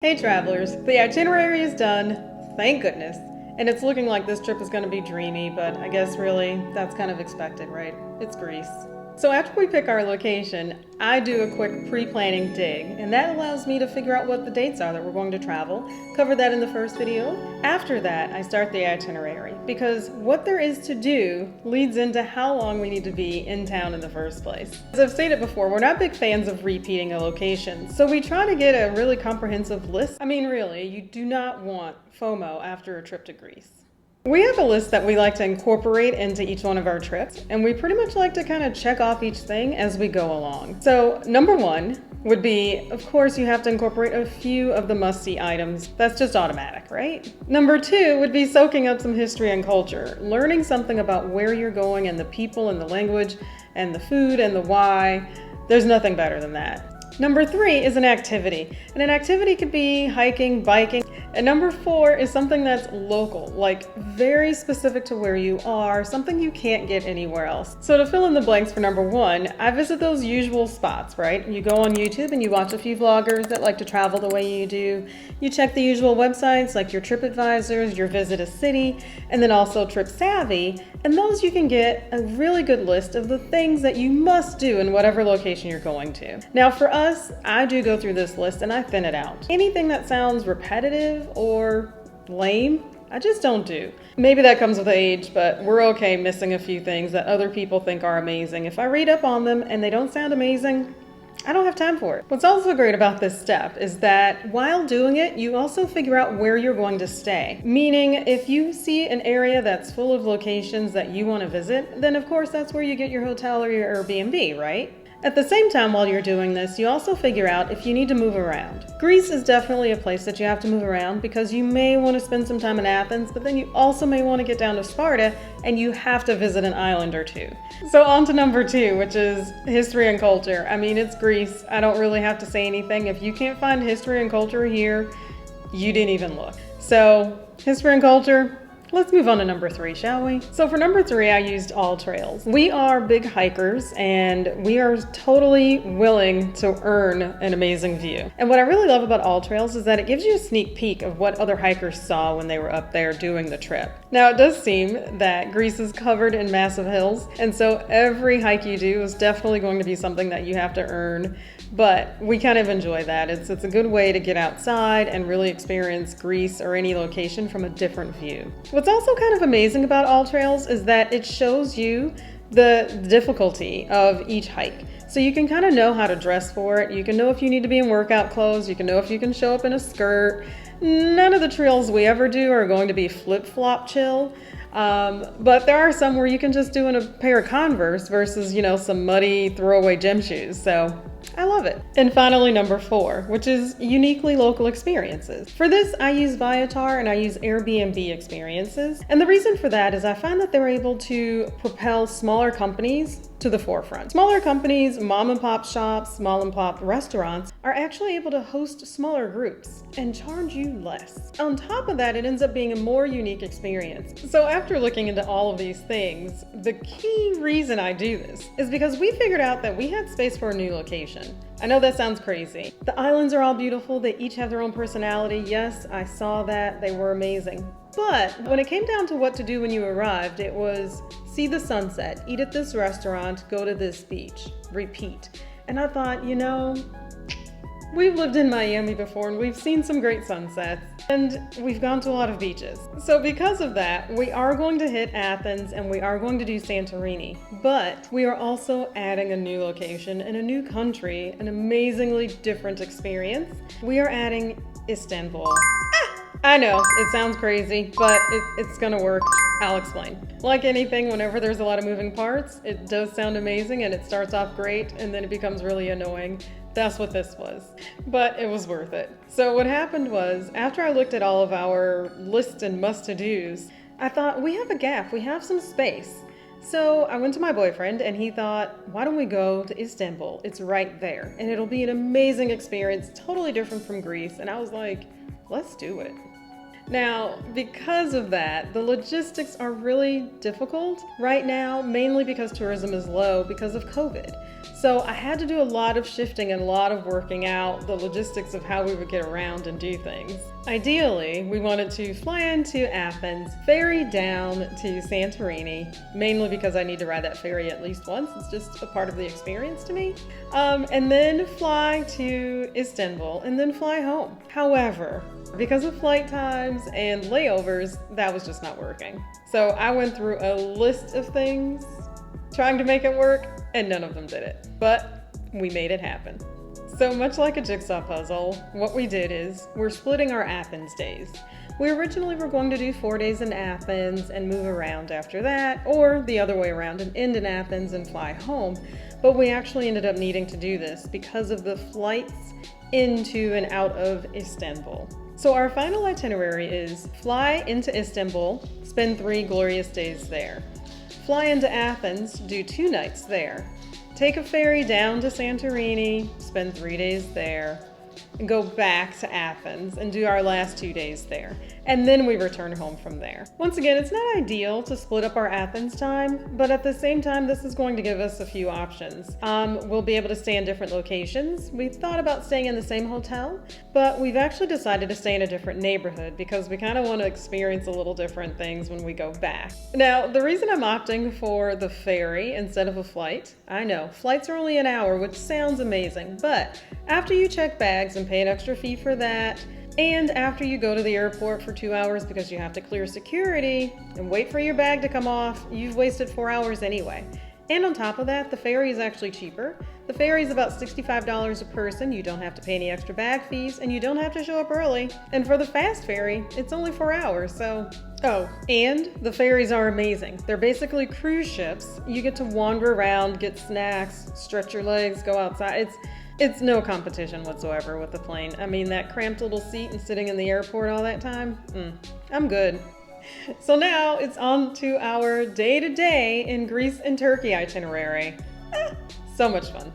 Hey travelers, the itinerary is done, thank goodness, and it's looking like this trip is going to be dreamy, but I guess really that's kind of expected, right? It's Greece. So after we pick our location, I do a quick pre-planning dig, and that allows me to figure out what the dates are that we're going to travel. Covered that in the first video. After that, I start the itinerary, because what there is to do leads into how long we need to be in town in the first place. As I've stated before, we're not big fans of repeating a location, so we try to get a really comprehensive list. I mean, really, you do not want FOMO after a trip to Greece. We have a list that we like to incorporate into each one of our trips, and we pretty much like to kind of check off each thing as we go along. So number one would be, of course, you have to incorporate a few of the must-see items. That's just automatic, right? Number two would be soaking up some history and culture, learning something about where you're going and the people and the language and the food and the why. There's nothing better than that. Number three is an activity, and an activity could be hiking, biking. And number four is something that's local, like very specific to where you are, something you can't get anywhere else. So to fill in the blanks for number one, I visit those usual spots, right? You go on YouTube and you watch a few vloggers that like to travel the way you do. You check the usual websites like your Tripadvisors, your Visit a City, and then also Tripsavvy. And those you can get a really good list of the things that you must do in whatever location you're going to. Now for us, I do go through this list and I thin it out. Anything that sounds repetitive or lame, I just don't do. Maybe that comes with age, but we're okay missing a few things that other people think are amazing. If I read up on them and they don't sound amazing, I don't have time for it. What's also great about this step is that while doing it, you also figure out where you're going to stay. Meaning, if you see an area that's full of locations that you want to visit, then of course that's where you get your hotel or your Airbnb, right? At the same time, while you're doing this, you also figure out if you need to move around. Greece is definitely a place that you have to move around because you may want to spend some time in Athens, but then you also may want to get down to Sparta and you have to visit an island or two. So on to number two, which is history and culture. I mean, it's Greece. I don't really have to say anything. If you can't find history and culture here, you didn't even look. So history and culture, let's move on to number three, shall we? So for number three, I used all trails. We are big hikers and we are totally willing to earn an amazing view. And what I really love about all trails is that it gives you a sneak peek of what other hikers saw when they were up there doing the trip. Now it does seem that Greece is covered in massive hills, and so every hike you do is definitely going to be something that you have to earn. But we kind of enjoy that. It's a good way to get outside and really experience Greece or any location from a different view. What's also kind of amazing about all trails is that it shows you the difficulty of each hike. So you can kind of know how to dress for it. You can know if you need to be in workout clothes. You can know if you can show up in a skirt. None of the trails we ever do are going to be flip-flop chill. But there are some where you can just do in a pair of Converse versus, some muddy throwaway gym shoes. So I love it. And finally, number four, which is uniquely local experiences. For this, I use Viator and I use Airbnb experiences. And the reason for that is I find that they're able to propel smaller companies to the forefront. Smaller companies, mom and pop shops, mom and pop restaurants are actually able to host smaller groups and charge you less. On top of that, it ends up being a more unique experience. So after looking into all of these things, the key reason I do this is because we figured out that we had space for a new location. I know that sounds crazy. The islands are all beautiful. They each have their own personality. Yes, I saw that. They were amazing. But when it came down to what to do when you arrived, it was see the sunset, eat at this restaurant, go to this beach, repeat. And I thought, we've lived in Miami before and we've seen some great sunsets and we've gone to a lot of beaches. So because of that, we are going to hit Athens and we are going to do Santorini, but we are also adding a new location in a new country, an amazingly different experience. We are adding Istanbul. I know, it sounds crazy, but it's gonna work. I'll explain. Like anything, whenever there's a lot of moving parts, it does sound amazing and it starts off great and then it becomes really annoying. That's what this was, but it was worth it. So what happened was, after I looked at all of our list and must-to-dos, I thought, we have a gap, we have some space. So I went to my boyfriend and he thought, why don't we go to Istanbul? It's right there and it'll be an amazing experience, totally different from Greece. And I was like, let's do it. Now, because of that, the logistics are really difficult right now, mainly because tourism is low because of COVID. So I had to do a lot of shifting and a lot of working out the logistics of how we would get around and do things. Ideally, we wanted to fly into Athens, ferry down to Santorini, mainly because I need to ride that ferry at least once. It's just a part of the experience to me. And then fly to Istanbul and then fly home. However, because of flight times and layovers, that was just not working. So I went through a list of things trying to make it work, and none of them did it. But we made it happen. So much like a jigsaw puzzle, what we did is we're splitting our Athens days. We originally were going to do 4 days in Athens and move around after that, or the other way around and end in Athens and fly home. But we actually ended up needing to do this because of the flights into and out of Istanbul. So our final itinerary is fly into Istanbul, spend 3 glorious days there. Fly into Athens, do 2 nights there. Take a ferry down to Santorini, spend 3 days there, and go back to Athens and do our last 2 days there. And then we return home from there. Once again, it's not ideal to split up our Athens time, but at the same time, this is going to give us a few options. We'll be able to stay in different locations. We thought about staying in the same hotel, but we've actually decided to stay in a different neighborhood because we kind of want to experience a little different things when we go back. Now, the reason I'm opting for the ferry instead of a flight, I know, flights are only an hour, which sounds amazing, but after you check bags and pay an extra fee for that, and after you go to the airport for 2 hours because you have to clear security and wait for your bag to come off, you've wasted 4 hours anyway. And on top of that, the ferry is actually cheaper. The ferry is about $65 a person. You don't have to pay any extra bag fees, and you don't have to show up early. And for the fast ferry, it's only 4 hours, so... Oh, and the ferries are amazing. They're basically cruise ships. You get to wander around, get snacks, stretch your legs, go outside. It's no competition whatsoever with the plane. I mean, that cramped little seat and sitting in the airport all that time, I'm good. So now it's on to our day-to-day in Greece and Turkey itinerary. So much fun.